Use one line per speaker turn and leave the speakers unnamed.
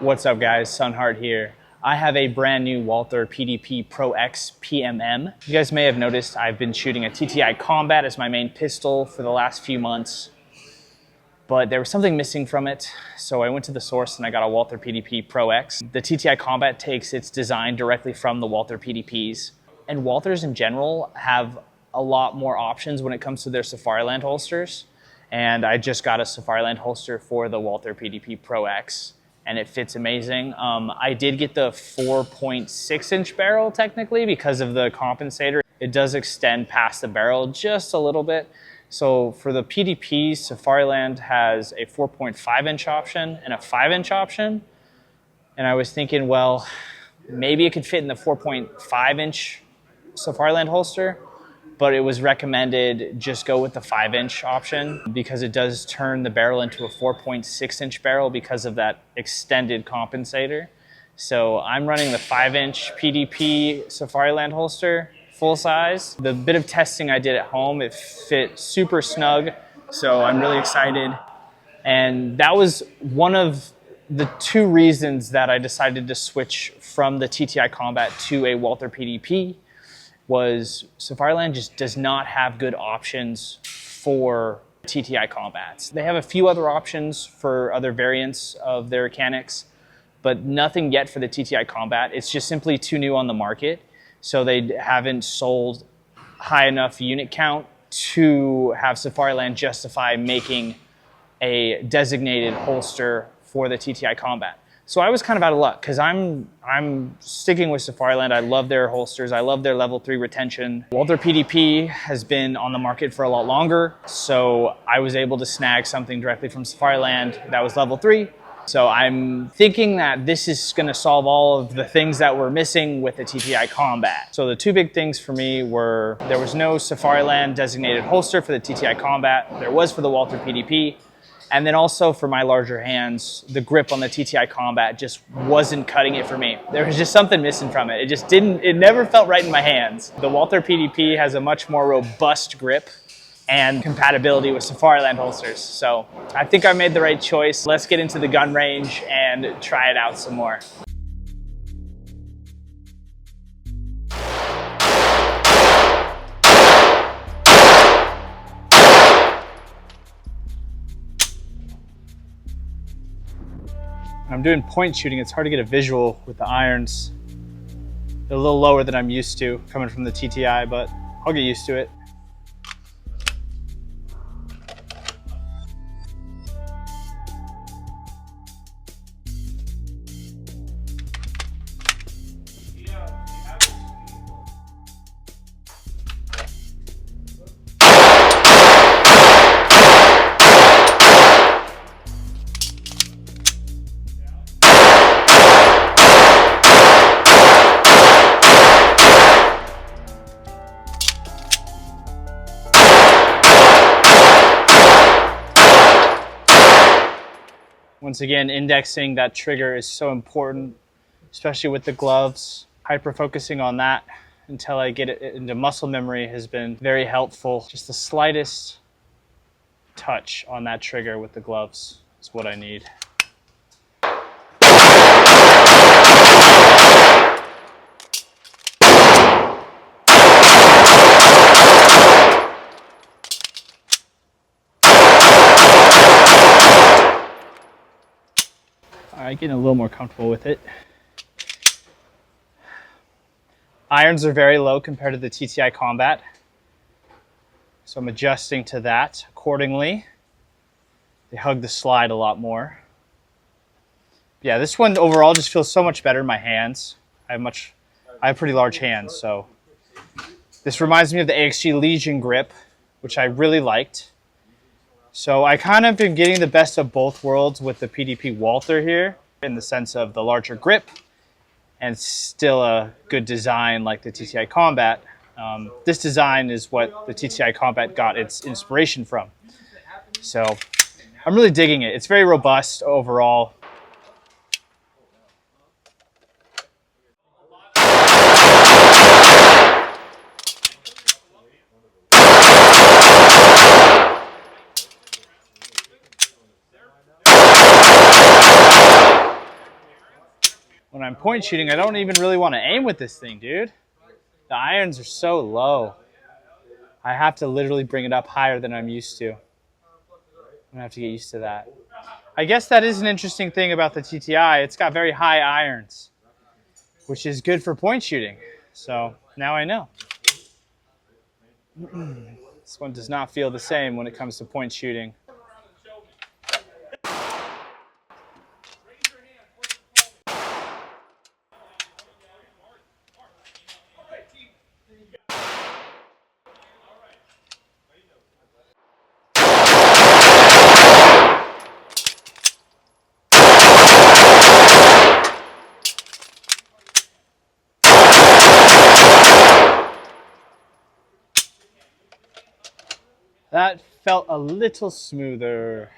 What's up guys, Sunheart here. I have a brand new Walther PDP Pro-X PMM. You guys may have noticed I've been shooting a TTI COMBAT as my main pistol for the last few months, but there was something missing from it. So I went to the source and I got a Walther PDP Pro-X. The TTI COMBAT takes its design directly from the Walther PDPs. And Walthers in general have a lot more options when it comes to their Safariland holsters. And I just got a Safariland holster for the Walther PDP Pro-X. And it fits amazing. I did get the 4.6 inch barrel technically because of the compensator. It does extend past the barrel just a little bit. So for the PDPs, Safariland has a 4.5 inch option and a 5 inch option. And I was thinking, well, maybe it could fit in the 4.5 inch Safariland holster, but it was recommended just go with the 5 inch option because it does turn the barrel into a 4.6 inch barrel because of that extended compensator. So I'm running the 5 inch PDP Safariland holster, full size. The bit of testing I did at home, it fit super snug. So I'm really excited. And that was one of the two reasons that I decided to switch from the TTI COMBAT to a Walther PDP. Was Safariland just does not have good options for TTI COMBATs. They have a few other options for other variants of their mechanics, but nothing yet for the TTI COMBAT. It's just simply too new on the market, so they haven't sold high enough unit count to have Safariland justify making a designated holster for the TTI COMBAT. So I was kind of out of luck because I'm sticking with Safariland. I love their holsters. I love their level 3 retention. Walther PDP has been on the market for a lot longer, so I was able to snag something directly from Safariland that was level 3. So I'm thinking that this is going to solve all of the things that were missing with the TTI COMBAT. So the two big things for me were there was no Safariland designated holster for the TTI COMBAT. There was for the Walther PDP. And then also for my larger hands, the grip on the TTI COMBAT just wasn't cutting it for me. There was just something missing from it. It never felt right in my hands. The Walther PDP has a much more robust grip and compatibility with Safariland holsters. So I think I made the right choice. Let's get into the gun range and try it out some more. I'm doing point shooting. It's hard to get a visual with the irons. They're a little lower than I'm used to coming from the TTI, but I'll get used to it. Once again, indexing that trigger is so important, especially with the gloves. Hyper-focusing on that until I get it into muscle memory has been very helpful. Just the slightest touch on that trigger with the gloves is what I need. Alright, getting a little more comfortable with it. Irons are very low compared to the TTI COMBAT, so I'm adjusting to that accordingly. They hug the slide a lot more. Yeah, this one overall just feels so much better in my hands. I have pretty large hands, so this reminds me of the AXG Legion grip, which I really liked. So I kind of been getting the best of both worlds with the PDP Walther here in the sense of the larger grip and still a good design like the TTI COMBAT. This design is what the TTI COMBAT got its inspiration from. So I'm really digging it. It's very robust overall. When I'm point shooting, I don't even really want to aim with this thing, dude. The irons are so low. I have to literally bring it up higher than I'm used to. I'm gonna have to get used to that. I guess that is an interesting thing about the TTI. It's got very high irons, which is good for point shooting. So now I know. This one does not feel the same when it comes to point shooting. That felt a little smoother.